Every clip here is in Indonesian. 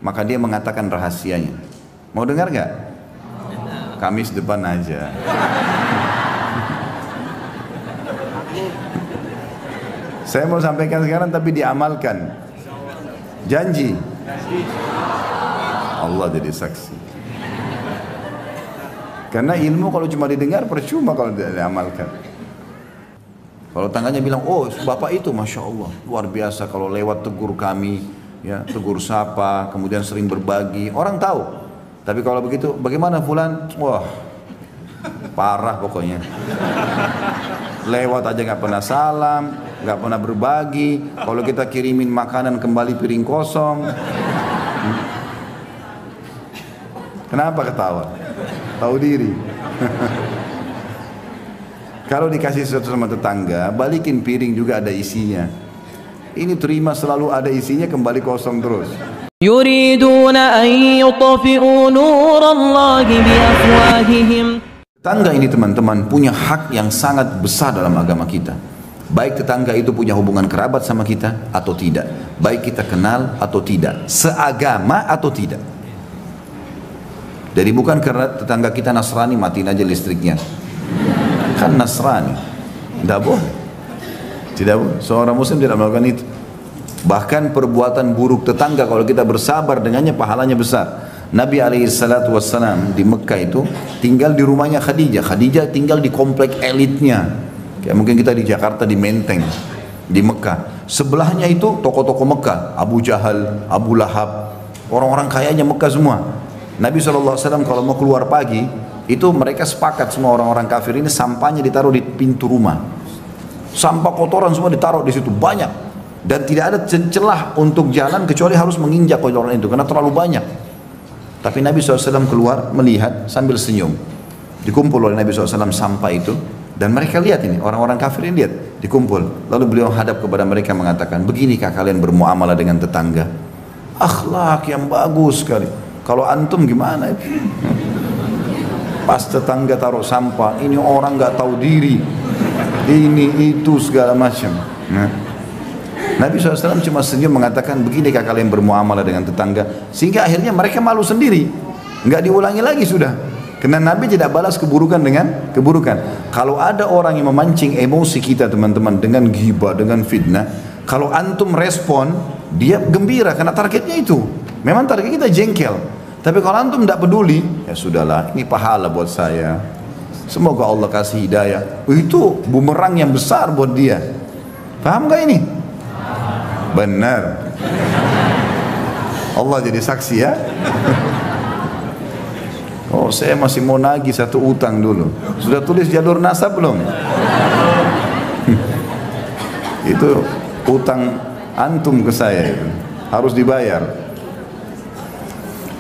maka dia mengatakan rahasianya. Mau dengar nggak? Kamis depan aja. Saya mau sampaikan sekarang tapi diamalkan. Janji. Allah jadi saksi. Karena ilmu kalau cuma didengar percuma kalau tidak diamalkan. Kalau tangganya bilang, oh bapak itu Masya Allah luar biasa kalau lewat tegur kami, ya tegur sapa, kemudian sering berbagi, orang tahu. Tapi kalau begitu, bagaimana fulan? Wah parah pokoknya. Lewat aja nggak pernah salam, nggak pernah berbagi. Kalau kita kirimin makanan kembali piring kosong. Kenapa ketawa? Tahu diri. Kalau dikasih sesuatu sama tetangga, balikin piring juga ada isinya. Ini terima selalu ada isinya, kembali kosong terus. Yuriduna an yutfi'u nurallahi biafwahihim. Tetangga ini teman-teman punya hak yang sangat besar dalam agama kita. Baik tetangga itu punya hubungan kerabat sama kita atau tidak, baik kita kenal atau tidak, seagama atau tidak. Jadi bukan karena tetangga kita Nasrani matiin aja listriknya. Kan Nasrani, tidak boleh. Tidak boleh. Seorang Muslim tidak melakukan itu. Bahkan perbuatan buruk tetangga kalau kita bersabar dengannya pahalanya besar. Nabi SAW di Mekah itu tinggal di rumahnya Khadijah. Khadijah tinggal di komplek elitnya. Kayak mungkin kita di Jakarta di Menteng, di Mekah. Sebelahnya itu toko-toko Mekah, Abu Jahal, Abu Lahab, orang-orang kayanya Mekah semua. Nabi SAW kalau mau keluar pagi, itu mereka sepakat semua orang-orang kafir ini sampahnya ditaruh di pintu rumah. Sampah kotoran semua ditaruh di situ banyak, dan tidak ada celah untuk jalan kecuali harus menginjak kotoran itu karena terlalu banyak. Tapi Nabi SAW keluar melihat sambil senyum. Dikumpul oleh Nabi SAW sampah itu, dan mereka lihat ini orang-orang kafir ini lihat dikumpul. Lalu beliau hadap kepada mereka mengatakan, beginikah kalian bermuamalah dengan tetangga? Akhlak yang bagus sekali. Kalau antum gimana? Pas tetangga taruh sampah, ini orang nggak tahu diri, ini itu segala macam. Nah, Nabi SAW cuma senyum mengatakan, beginikah kalian bermuamalah dengan tetangga? Sehingga akhirnya mereka malu sendiri, nggak diulangi lagi sudah. Karena Nabi tidak balas keburukan dengan keburukan. Kalau ada orang yang memancing emosi kita teman-teman dengan ghibah, dengan fitnah, kalau antum respon, dia gembira karena targetnya itu. Memang target kita jengkel. Tapi kalau antum tidak peduli, ya sudahlah, ini pahala buat saya. Semoga Allah kasih hidayah. Itu bumerang yang besar buat dia. Paham gak ini? Benar. Allah jadi saksi ya. Oh, saya masih mau nagih satu utang dulu. Sudah tulis jalur nasab belum? Itu utang antum ke saya itu. Harus dibayar.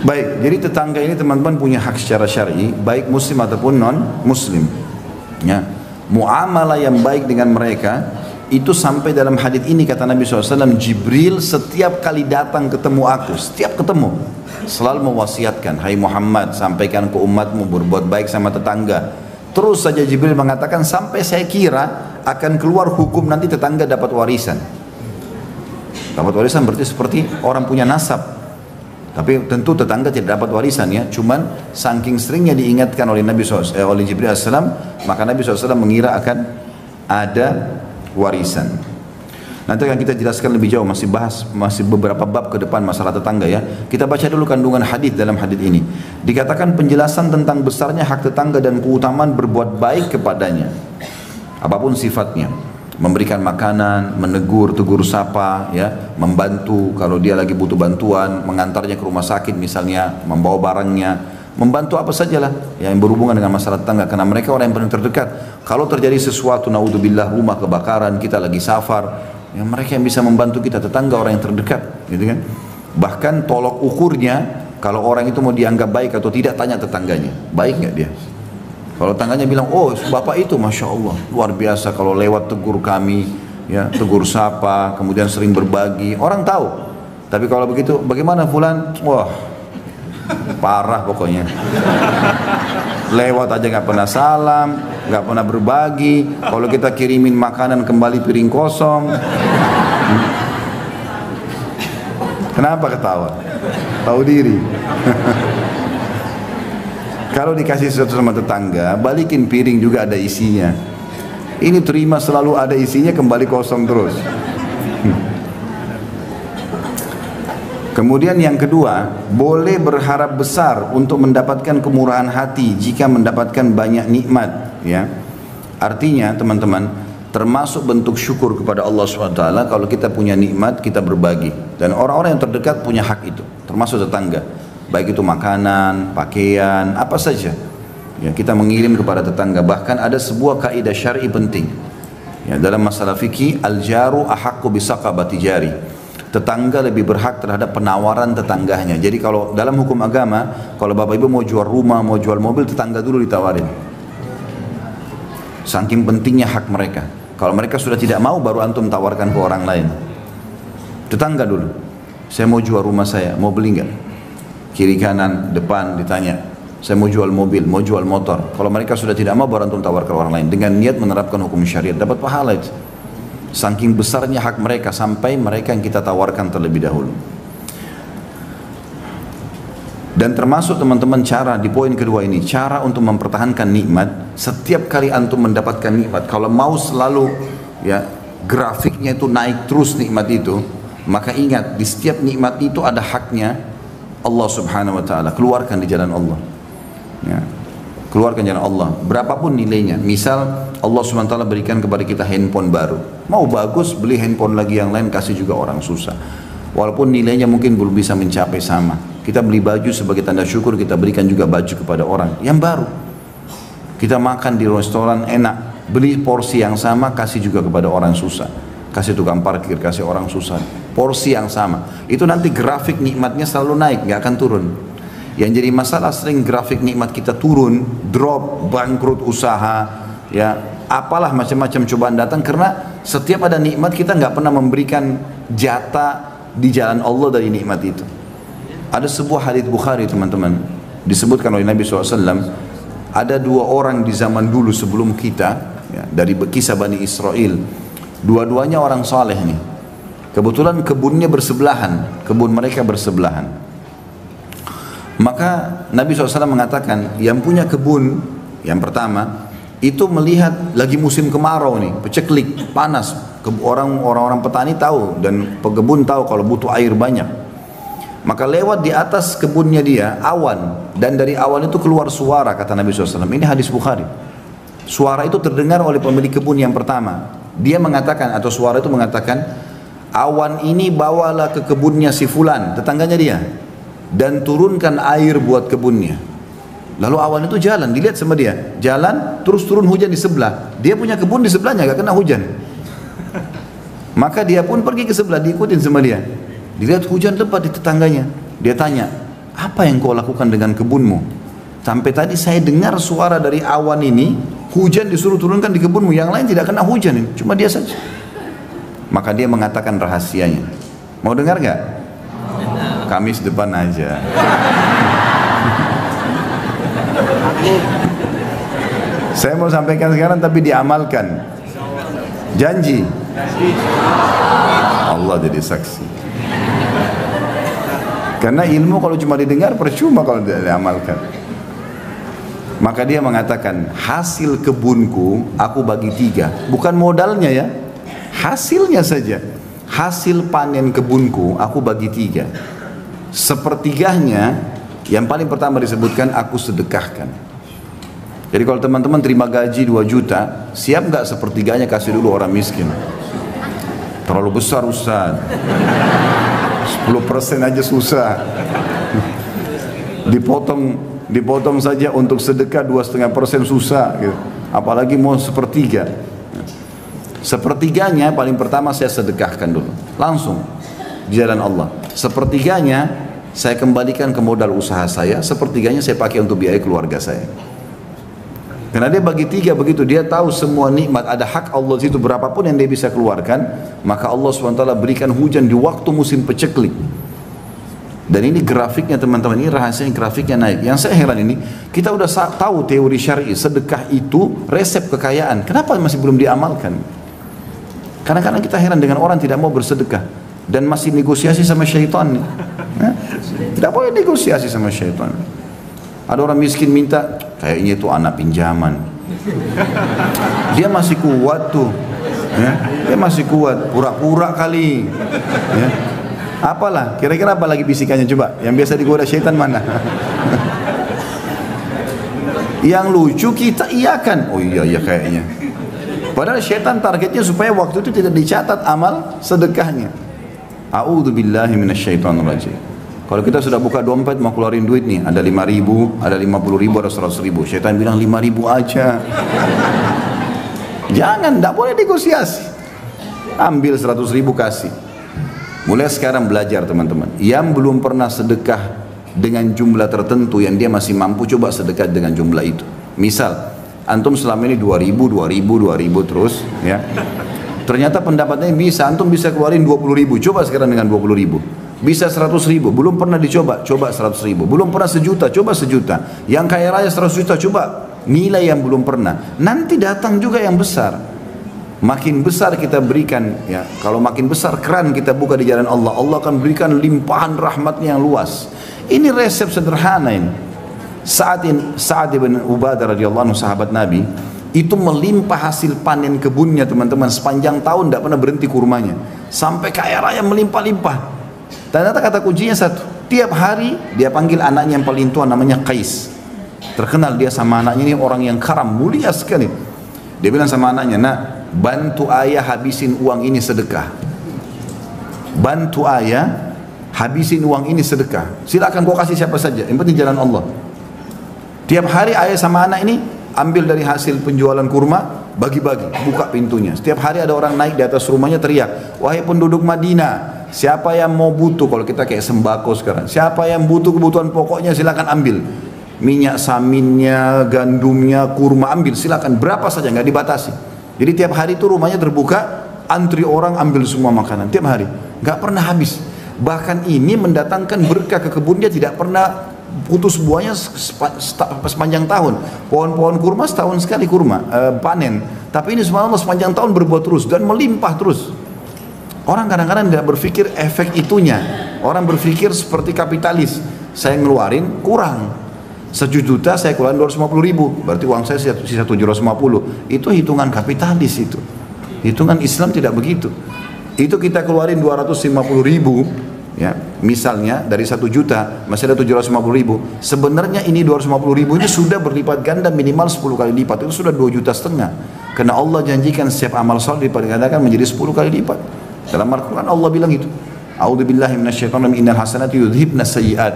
Baik, jadi tetangga ini teman-teman punya hak secara syar'i, baik muslim ataupun non muslim. Ya. Muamalah yang baik dengan mereka itu sampai dalam hadits ini kata Nabi SAW, Jibril setiap kali datang ketemu aku, setiap ketemu selalu mewasiatkan, hai Muhammad, sampaikan ke umatmu berbuat baik sama tetangga. Terus saja Jibril mengatakan sampai saya kira akan keluar hukum nanti tetangga dapat warisan. Dapat warisan berarti seperti orang punya nasab. Tapi tentu tetangga tidak dapat warisan ya. Cuman saking seringnya diingatkan oleh Nabi SAW, oleh Jibril AS, maka Nabi SAW mengira akan ada warisan. Nanti akan kita jelaskan lebih jauh, masih beberapa bab ke depan masalah tetangga ya. Kita baca dulu kandungan hadis dalam hadis ini. Dikatakan penjelasan tentang besarnya hak tetangga dan keutamaan berbuat baik kepadanya. Apapun sifatnya. Memberikan makanan, menegur, tegur sapa, ya, membantu kalau dia lagi butuh bantuan, mengantarnya ke rumah sakit misalnya, membawa barangnya, membantu apa sajalah yang berhubungan dengan masalah tetangga. Karena mereka orang yang paling terdekat. Kalau terjadi sesuatu, naudzubillah, rumah kebakaran, kita lagi safar, ya mereka yang bisa membantu kita, tetangga orang yang terdekat, gitu kan? Bahkan tolok ukurnya, kalau orang itu mau dianggap baik atau tidak, tanya tetangganya, baik nggak dia? Kalau tangganya bilang, oh bapak itu Masya Allah luar biasa kalau lewat tegur kami, ya tegur sapa, kemudian sering berbagi, orang tahu. Tapi kalau begitu, bagaimana fulan? Wah parah pokoknya. Lewat aja nggak pernah salam, nggak pernah berbagi. Kalau kita kirimin makanan kembali piring kosong. Kenapa ketawa? tahu diri. Kalau dikasih sesuatu sama tetangga, balikin piring juga ada isinya. Ini terima selalu ada isinya, kembali kosong terus. Kemudian yang kedua, boleh berharap besar untuk mendapatkan kemurahan hati jika mendapatkan banyak nikmat, ya. Artinya teman-teman, termasuk bentuk syukur kepada Allah SWT kalau kita punya nikmat kita berbagi, dan orang-orang yang terdekat punya hak itu, termasuk tetangga, baik itu makanan, pakaian, apa saja, ya, kita mengirim kepada tetangga. Bahkan ada sebuah kaidah syar'i penting, ya, dalam masalah fikih, al-jaru ahaqqu bisaqabati jari, tetangga lebih berhak terhadap penawaran tetangganya. Jadi kalau dalam hukum agama, kalau bapak ibu mau jual rumah, mau jual mobil, tetangga dulu ditawarin, saking pentingnya hak mereka. Kalau mereka sudah tidak mau, baru antum tawarkan ke orang lain. Tetangga dulu, saya mau jual rumah saya, mau beli nggak? Kiri kanan depan ditanya, saya mau jual mobil, mau jual motor. Kalau mereka sudah tidak mau, baru antum tawarkan ke orang lain dengan niat menerapkan hukum syariat, dapat pahala itu. Saking besarnya hak mereka, sampai mereka yang kita tawarkan terlebih dahulu. Dan termasuk teman-teman cara di poin kedua ini, cara untuk mempertahankan nikmat. Setiap kali antum mendapatkan nikmat, kalau mau selalu, ya, grafiknya itu naik terus nikmat itu, maka ingat di setiap nikmat itu ada haknya Allah Subhanahu wa taala. Keluarkan di jalan Allah, ya. Keluarkan jalan Allah, berapapun nilainya. Misal Allah SWT berikan kepada kita handphone baru, mau bagus, beli handphone lagi yang lain, kasih juga orang susah, walaupun nilainya mungkin belum bisa mencapai sama. Kita beli baju sebagai tanda syukur, kita berikan juga baju kepada orang yang baru. Kita makan di restoran enak, beli porsi yang sama, kasih juga kepada orang susah, kasih tukang parkir, kasih orang susah, porsi yang sama. Itu nanti grafik nikmatnya selalu naik, gak akan turun. Yang jadi masalah sering grafik nikmat kita turun, drop, bangkrut usaha, ya, apalah macam-macam cobaan datang, karena setiap ada nikmat kita nggak pernah memberikan jatah di jalan Allah dari nikmat itu. Ada sebuah hadits Bukhari teman-teman, disebutkan oleh Nabi SAW, ada dua orang di zaman dulu sebelum kita, ya, dari kisah Bani Israel, dua-duanya orang saleh nih. Kebetulan kebunnya bersebelahan, kebun mereka bersebelahan. Maka Nabi SAW mengatakan, yang punya kebun yang pertama itu melihat lagi musim kemarau nih, peceklik, panas. Orang-orang petani tahu dan pekebun tahu kalau butuh air banyak. Maka lewat di atas kebunnya dia awan, dan dari awan itu keluar suara, kata Nabi SAW. Ini hadis Bukhari. Suara itu terdengar oleh pemilik kebun yang pertama. Dia mengatakan, atau suara itu mengatakan, awan ini bawalah ke kebunnya si fulan, tetangganya dia, dan turunkan air buat kebunnya. Lalu awan itu jalan, dilihat sama dia, jalan, terus turun hujan di sebelah. Dia punya kebun di sebelahnya, gak kena hujan. Maka dia pun pergi ke sebelah, diikutin sama dia. Dilihat hujan lebat di tetangganya. Dia tanya, apa yang kau lakukan dengan kebunmu? Sampai tadi saya dengar suara dari awan ini, hujan disuruh turunkan di kebunmu, yang lain tidak kena hujan, cuma dia saja. Maka dia mengatakan rahasianya. Mau dengar gak? Kamis depan aja. Saya mau sampaikan sekarang tapi diamalkan. Janji. Allah jadi saksi. Karena ilmu kalau cuma didengar percuma kalau tidak diamalkan. Maka dia mengatakan, hasil kebunku aku bagi 3. Bukan modalnya ya, hasilnya saja. Hasil panen kebunku aku bagi 3. Sepertiganya, yang paling pertama disebutkan, aku sedekahkan. Jadi kalau teman-teman terima gaji 2 juta, siap nggak sepertiganya kasih dulu orang miskin? Terlalu besar Ustaz, 10% aja susah. Dipotong saja untuk sedekah 2,5% susah gitu. Apalagi mau sepertiga. Sepertiganya paling pertama saya sedekahkan dulu, langsung di jalan Allah. Sepertiganya saya kembalikan ke modal usaha saya, sepertiganya saya pakai untuk biaya keluarga saya. Karena dia bagi 3 begitu, dia tahu semua nikmat, ada hak Allah situ, berapapun yang dia bisa keluarkan, maka Allah SWT berikan hujan di waktu musim peceklik. Dan ini grafiknya teman-teman, ini rahasianya, grafiknya naik. Yang saya heran ini, kita udah tahu teori syar'i, sedekah itu resep kekayaan, kenapa masih belum diamalkan? Kadang-kadang kita heran dengan orang tidak mau bersedekah dan masih negosiasi sama syaitan nih. Tidak boleh negosiasi sama syaitan. Ada orang miskin minta, kayaknya itu anak pinjaman. Dia masih kuat tuh, ya. Dia masih kuat, pura-pura kali. Ya. Apalah, kira-kira apa lagi bisikannya coba? Yang biasa digoda syaitan mana? Yang lucu kita iyakan, oh iya kayaknya. Padahal syaitan targetnya supaya waktu itu tidak dicatat amal sedekahnya. A'udzubillahi minasyaitonirrajim. Kalau kita sudah buka dompet mau keluarin duit nih, ada 5.000, ada 50.000, ada 100.000. Syaitan bilang 5.000 aja. Jangan, tidak boleh negosiasi. Ambil 100.000 kasih. Mulai sekarang belajar teman-teman. Yang belum pernah sedekah dengan jumlah tertentu yang dia masih mampu, coba sedekah dengan jumlah itu. Misal, antum selama ini 2.000 terus, ya. Ternyata pendapatnya bisa, antum bisa keluarin 20.000, coba sekarang dengan 20.000. Bisa 100.000, belum pernah dicoba, coba 100.000. Belum pernah 1 juta, coba 1 juta. Yang kaya raya 100 juta, coba nilai yang belum pernah. Nanti datang juga yang besar. Makin besar kita berikan, ya. Kalau makin besar keran kita buka di jalan Allah, Allah akan berikan limpahan rahmatnya yang luas. Ini resep sederhana ini. Sa'ad bin Ubadah radhiyallahu anhu, sahabat Nabi, itu melimpah hasil panen kebunnya teman-teman, sepanjang tahun tidak pernah berhenti kurmanya, sampai kaya raya melimpah-limpah. Ternyata kata kuncinya satu, tiap hari dia panggil anaknya yang paling tua namanya Qais. Terkenal dia sama anaknya ini orang yang karam, mulia sekali. Dia bilang sama anaknya, nak, bantu ayah habisin uang ini sedekah. Bantu ayah habisin uang ini sedekah. Silakan kau kasih siapa saja, yang penting jalan Allah. Tiap hari ayah sama anak ini ambil dari hasil penjualan kurma, bagi-bagi, buka pintunya. Setiap hari ada orang naik di atas rumahnya teriak, wahai penduduk Madinah, siapa yang mau butuh, kalau kita kayak sembako sekarang, siapa yang butuh kebutuhan pokoknya silakan ambil. Minyak saminnya, gandumnya, kurma, ambil silakan, berapa saja, nggak dibatasi. Jadi tiap hari itu rumahnya terbuka, antri orang ambil semua makanan, tiap hari, nggak pernah habis. Bahkan ini mendatangkan berkah ke kebun, dia tidak pernah putus buahnya sepanjang tahun. Pohon-pohon kurma setahun sekali kurma panen, tapi ini subhanallah sepanjang tahun berbuah terus dan melimpah terus. Orang kadang-kadang tidak berpikir efek itunya. Orang berpikir seperti kapitalis, saya ngeluarin kurang 1 juta, saya keluarin 250.000, berarti uang saya sisa 750. Itu hitungan kapitalis itu. Hitungan Islam tidak begitu. Itu kita keluarin 250.000, ya, misalnya dari 1 juta masih ada 750.000. Sebenarnya ini 250.000 ini sudah berlipat ganda, minimal 10 kali lipat. Itu sudah 2,5 juta. Karena Allah janjikan setiap amal saleh dilipat gandakan menjadi 10 kali lipat. Dalam Al-Quran Allah bilang itu. A'udzubillahi minasyaitonir rajim, innal hasanati yudhibna sayyi'at.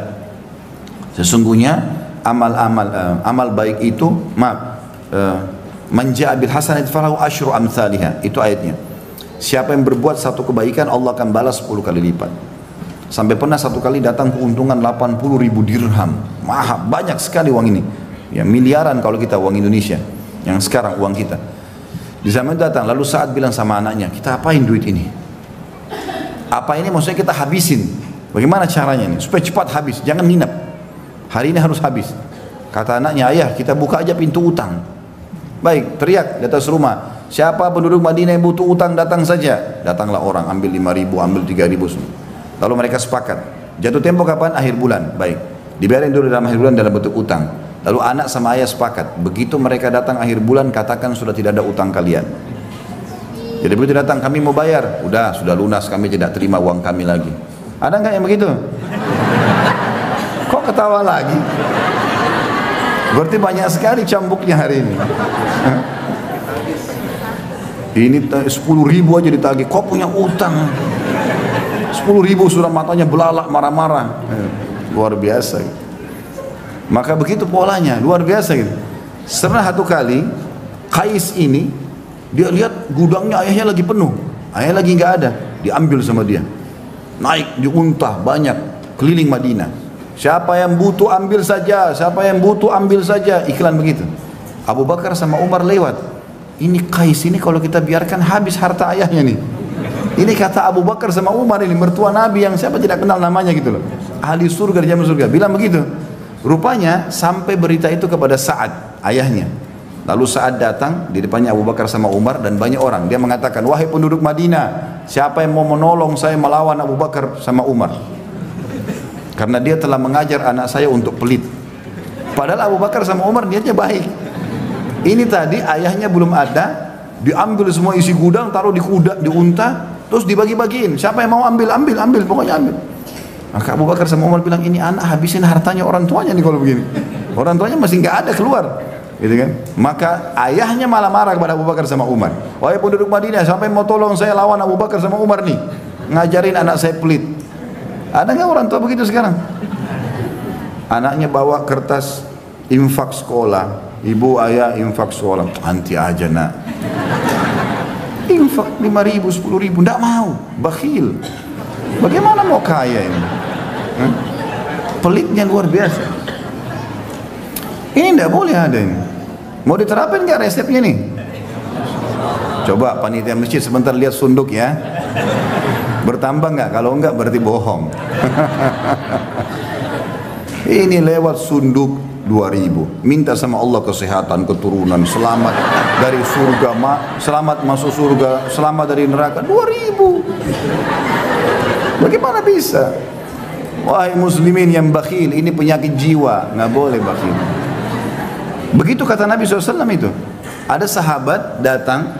Sesungguhnya amal baik itu, man ja'a bil hasanati falahu asyru amsalihha. Itu ayatnya. Siapa yang berbuat satu kebaikan, Allah akan balas 10 kali lipat. Sampai pernah satu kali datang keuntungan 80.000 dirham. Mahal, banyak sekali uang ini. Ya, miliaran kalau kita uang Indonesia. Yang sekarang uang kita. Di zaman itu datang, lalu Sa'ad bilang sama anaknya, kita apain duit ini? Apa ini maksudnya kita habisin? Bagaimana caranya ini? Supaya cepat habis, jangan nginep. Hari ini harus habis. Kata anaknya, ayah kita buka aja pintu utang. Baik, teriak di atas rumah. Siapa penduduk Madinah yang butuh utang datang saja. Datanglah orang, ambil 5.000, ambil 3.000 semua. Lalu mereka sepakat. Jatuh tempo kapan? Akhir bulan. Baik, dibiarin dulu dalam akhir bulan dalam bentuk utang. Lalu anak sama ayah sepakat. Begitu mereka datang akhir bulan, katakan sudah tidak ada utang kalian. Jadi begitu datang, kami mau bayar. Sudah lunas, kami tidak terima uang kami lagi. Ada nggak yang begitu? Kok ketawa lagi? Berarti banyak sekali cambuknya hari ini. Ini 10.000 aja ditagih. Kok punya utang? 10.000 sudah matanya belalak marah-marah. Luar biasa. Maka begitu polanya, luar biasa gitu. Pernah satu kali Qais ini dia lihat gudangnya ayahnya lagi penuh, ayahnya lagi nggak ada, diambil sama dia. Naik di unta banyak keliling Madinah. Siapa yang butuh ambil saja, siapa yang butuh ambil saja, iklan begitu. Abu Bakar sama Umar lewat. Ini Qais ini kalau kita biarkan habis harta ayahnya nih. Ini kata Abu Bakar sama Umar ini, mertua Nabi yang siapa tidak kenal namanya gitu loh. Ahli surga di jaman surga, bilang begitu. Rupanya sampai berita itu kepada Sa'ad, ayahnya. Lalu Sa'ad datang di depannya Abu Bakar sama Umar dan banyak orang. Dia mengatakan, wahai penduduk Madinah, siapa yang mau menolong saya melawan Abu Bakar sama Umar? karena dia telah mengajar anak saya untuk pelit. Padahal Abu Bakar sama Umar niatnya baik. Ini tadi ayahnya belum ada, diambil semua isi gudang, taruh di kuda, di unta, terus dibagi-bagiin. Siapa yang mau ambil, pokoknya ambil. Maka Abu Bakar sama Umar bilang, ini anak habisin hartanya orang tuanya nih kalau begini. Orang tuanya masih nggak ada keluar, gitu kan? Maka ayahnya malah marah kepada Abu Bakar sama Umar. Wahai penduduk Madinah, siapa yang mau tolong saya lawan Abu Bakar sama Umar nih? Ngajarin anak saya pelit. Ada nggak orang tua begitu sekarang? Anaknya bawa kertas infak sekolah, ibu ayah infak sekolah, nanti aja nak. Infak 5.000, 10.000, nggak mau, bakhil. Bagaimana mau kaya ini? Pelitnya luar biasa. Ini tidak boleh ada ini. Mau diterapin nggak resepnya nih? Coba panitia masjid sebentar lihat sunduk ya. Bertambah nggak? Kalau enggak berarti bohong. Ini lewat sunduk 2.000. Minta sama Allah kesehatan, keturunan, selamat dari surga, selamat masuk surga, selamat dari neraka. 2.000. Bagaimana bisa? Wahai muslimin yang bakhil, ini penyakit jiwa, nggak boleh bakhil. Begitu kata Nabi SAW itu. Ada sahabat datang,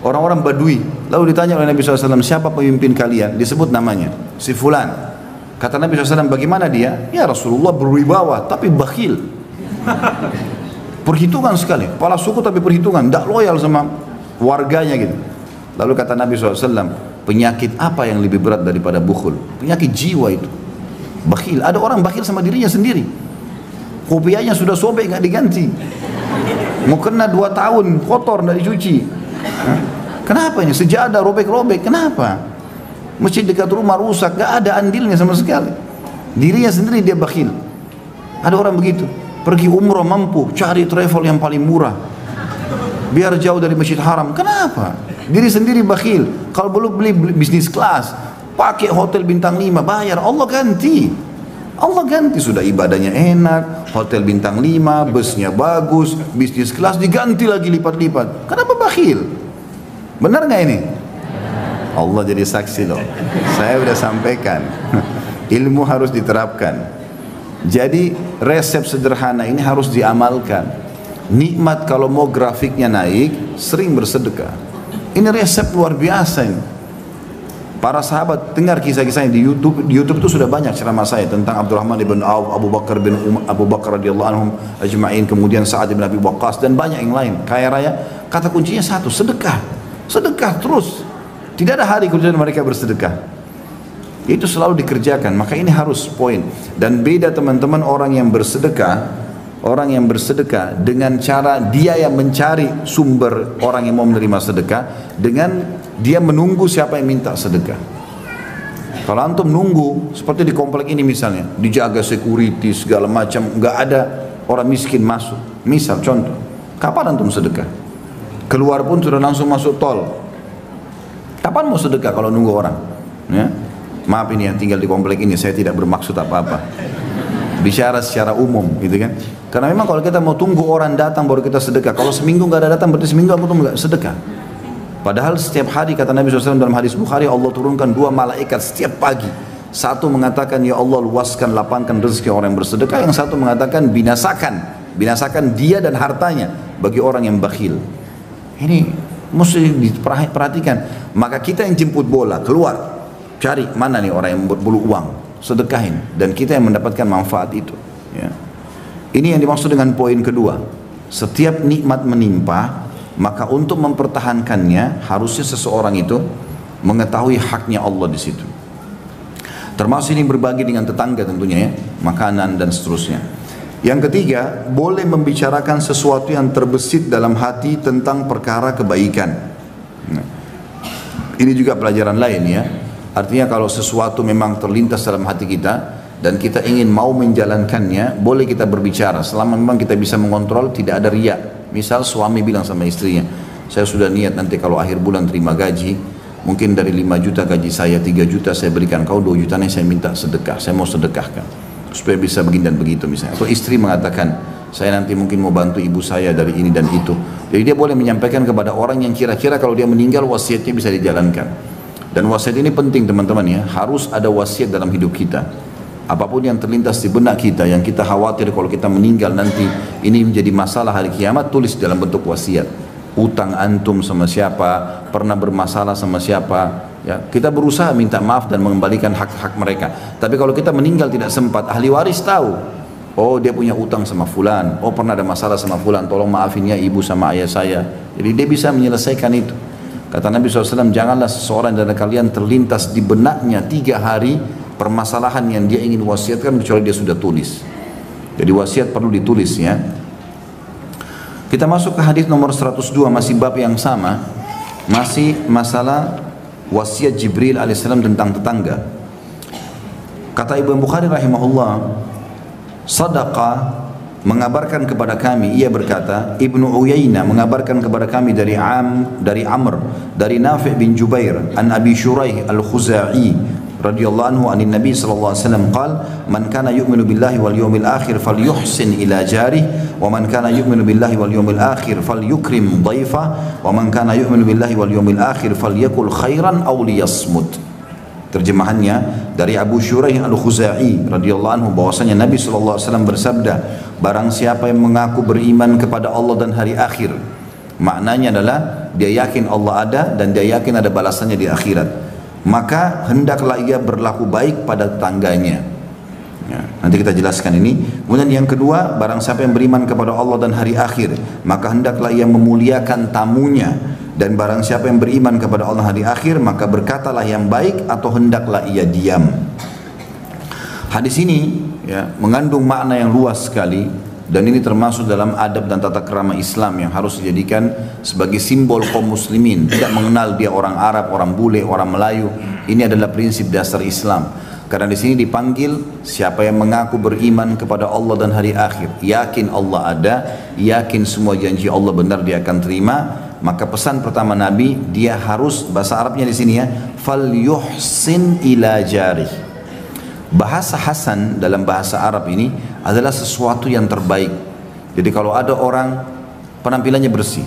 orang-orang Badui, lalu ditanya oleh Nabi SAW, siapa pemimpin kalian? Disebut namanya, si Fulan. Kata Nabi SAW, bagaimana dia? Ya Rasulullah berwibawa, tapi bakhil. Perhitungan sekali, kepala suku tapi perhitungan, tidak loyal sama warganya gitu. Lalu kata Nabi SAW, penyakit apa yang lebih berat daripada bukhul? Penyakit jiwa itu. Bakhil, ada orang bakhil sama dirinya sendiri. Kopiahnya sudah sobek nggak diganti. Mau kena 2 tahun kotor nggak dicuci. Kenapa ini? Sejadah robek-robek. Kenapa? Masjid dekat rumah rusak, nggak ada andilnya sama sekali. Dirinya sendiri dia bakhil. Ada orang begitu. Pergi umroh mampu, cari travel yang paling murah. Biar jauh dari Masjid Haram. Kenapa? Diri sendiri bakhil. Kalau belum beli bisnis kelas, pakai hotel bintang 5, bayar, Allah ganti. Allah ganti, sudah ibadahnya enak, hotel bintang 5, busnya bagus, bisnis kelas diganti lagi lipat-lipat. Kenapa bakhil? Benar nggak ini? Allah jadi saksi loh. Saya udah sampaikan. Ilmu harus diterapkan. Jadi resep sederhana ini harus diamalkan. Nikmat kalau mau grafiknya naik, sering bersedekah. Ini resep luar biasa ini. Para sahabat dengar kisah-kisahnya di YouTube. Di YouTube itu sudah banyak ceramah saya tentang Abdurrahman ibn Auf, Abu Bakar radhiyallahu anhum ajma'in, kemudian Sa'ad bin Abi Waqqas dan banyak yang lain. Kaya raya. Kata kuncinya satu, sedekah. Sedekah terus. Tidak ada hari kemudian mereka bersedekah. Itu selalu dikerjakan. Maka ini harus poin. Dan beda teman-teman orang yang bersedekah. Orang yang bersedekah dengan cara dia yang mencari sumber orang yang mau menerima sedekah, dengan dia menunggu siapa yang minta sedekah. Kalau antum nunggu seperti di komplek ini misalnya, dijaga security segala macam, nggak ada orang miskin masuk. Misal contoh, kapan antum sedekah? Keluar pun sudah langsung masuk tol. Kapan mau sedekah kalau nunggu orang? Ya? Maaf ini yang tinggal di komplek ini, saya tidak bermaksud apa-apa. Bicara secara umum gitu kan. Karena memang kalau kita mau tunggu orang datang baru kita sedekah. Kalau seminggu nggak ada datang berarti seminggu aku tuh nggak sedekah. Padahal setiap hari kata Nabi SAW dalam hadis Bukhari, Allah turunkan 2 malaikat setiap pagi. Satu mengatakan ya Allah luaskan lapangkan rezeki orang yang bersedekah. Yang satu mengatakan binasakan dia dan hartanya bagi orang yang bakhil. Ini mesti diperhatikan. Maka kita yang jemput bola keluar, cari mana nih orang yang berbulu uang, sedekahin, dan kita yang mendapatkan manfaat itu ya. Ini yang dimaksud dengan poin kedua. Setiap nikmat menimpa, maka untuk mempertahankannya harusnya seseorang itu mengetahui haknya Allah di situ. Termasuk ini berbagi dengan tetangga tentunya ya, makanan dan seterusnya. Yang ketiga, boleh membicarakan sesuatu yang terbesit dalam hati tentang perkara kebaikan. Nah, ini juga pelajaran lain ya. Artinya kalau sesuatu memang terlintas dalam hati kita dan kita ingin mau menjalankannya, boleh kita berbicara selama memang kita bisa mengontrol, tidak ada riya. Misal suami bilang sama istrinya, saya sudah niat nanti kalau akhir bulan terima gaji, mungkin dari 5 juta gaji saya 3 juta saya berikan kau, 2 juta saya minta sedekah, saya mau sedekahkan supaya bisa begini dan begitu misalnya. Atau istri mengatakan, saya nanti mungkin mau bantu ibu saya dari ini dan itu. Jadi dia boleh menyampaikan kepada orang yang kira-kira kalau dia meninggal wasiatnya bisa dijalankan. Dan wasiat ini penting teman-teman ya, harus ada wasiat dalam hidup kita. apapun yang terlintas di benak kita, yang kita khawatir kalau kita meninggal nanti ini menjadi masalah hari kiamat, tulis dalam bentuk wasiat. Utang antum sama siapa, pernah bermasalah sama siapa, ya, kita berusaha minta maaf dan mengembalikan hak-hak mereka. Tapi kalau kita meninggal tidak sempat, ahli waris tahu, oh dia punya utang sama fulan, oh pernah ada masalah sama fulan, tolong maafin ya ibu sama ayah saya. Jadi dia bisa menyelesaikan itu. Kata Nabi SAW, janganlah seseorang dari kalian terlintas di benaknya 3 hari permasalahan yang dia ingin wasiatkan kecuali dia sudah tulis. Jadi wasiat perlu ditulis ya. Kita masuk ke hadis nomor 102, masih bab yang sama, masih masalah wasiat Jibril alaihissalam tentang tetangga. Kata Ibnu Bukhari rahimahullah, Sadaqa mengabarkan kepada kami, ia berkata, Ibnu Uyainah mengabarkan kepada kami dari Amr, dari Nafi' bin Jubair, an Abi Shuraih al-Khuzai radhiyallahu anhu anin Nabi sallallahu alaihi wasallam qala, man kana yu'minu billahi wal yawmil akhir falyuhsin ila jarih, wa man kana yu'minu billahi wal yawmil akhir falyukrim dhaifa, wa man kana yu'minu billahi wal yawmil akhir falyakul khairan aw liyasmut. Terjemahannya dari Abu Shuraih al-Khuzai radhiyallahu anhu bahwasanya Nabi sallallahu alaihi wasallam bersabda, barang siapa yang mengaku beriman kepada Allah dan hari akhir, maknanya adalah dia yakin Allah ada dan dia yakin ada balasannya di akhirat, maka hendaklah ia berlaku baik pada tetangganya. Ya, nanti kita jelaskan ini. Kemudian yang kedua, barang siapa yang beriman kepada Allah dan hari akhir, maka hendaklah ia memuliakan tamunya. Dan barang siapa yang beriman kepada Allah hari akhir, maka berkatalah yang baik atau hendaklah ia diam. Hadis ini ya, mengandung makna yang luas sekali, dan ini termasuk dalam adab dan tata krama Islam yang harus dijadikan sebagai simbol kaum muslimin. Tidak mengenal dia orang Arab, orang bule, orang Melayu. Ini adalah prinsip dasar Islam. Karena di sini dipanggil siapa yang mengaku beriman kepada Allah dan hari akhir, yakin Allah ada, yakin semua janji Allah benar dia akan terima, maka pesan pertama Nabi, dia harus, bahasa Arabnya di sini ya, falyuhsin ila jarih. Bahasa hasan dalam bahasa Arab ini adalah sesuatu yang terbaik. Jadi kalau ada orang penampilannya bersih,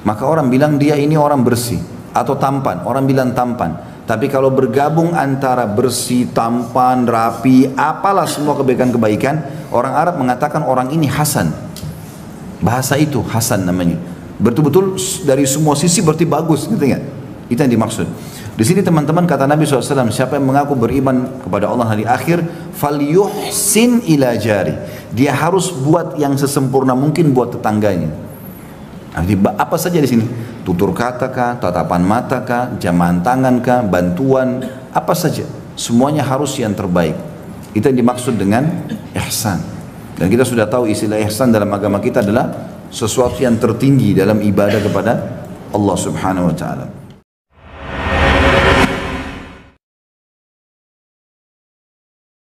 maka orang bilang dia ini orang bersih, atau tampan, orang bilang tampan. Tapi kalau bergabung antara bersih, tampan, rapi, apalah semua kebaikan-kebaikan, orang Arab mengatakan orang ini hasan. Bahasa itu hasan namanya. Betul-betul dari semua sisi berarti bagus, gitu nggak? Itu yang dimaksud. Di sini teman-teman kata Nabi SAW, siapa yang mengaku beriman kepada Allah hari akhir, falyuhsin ila jari. Dia harus buat yang sesempurna mungkin buat tetangganya. Apa saja di sini? Tutur kata kah, tatapan mata kah, jamahan tangan kah, bantuan, apa saja. Semuanya harus yang terbaik. Itu yang dimaksud dengan ihsan. Dan kita sudah tahu istilah ihsan dalam agama kita adalah sesuatu yang tertinggi dalam ibadah kepada Allah Subhanahu wa taala.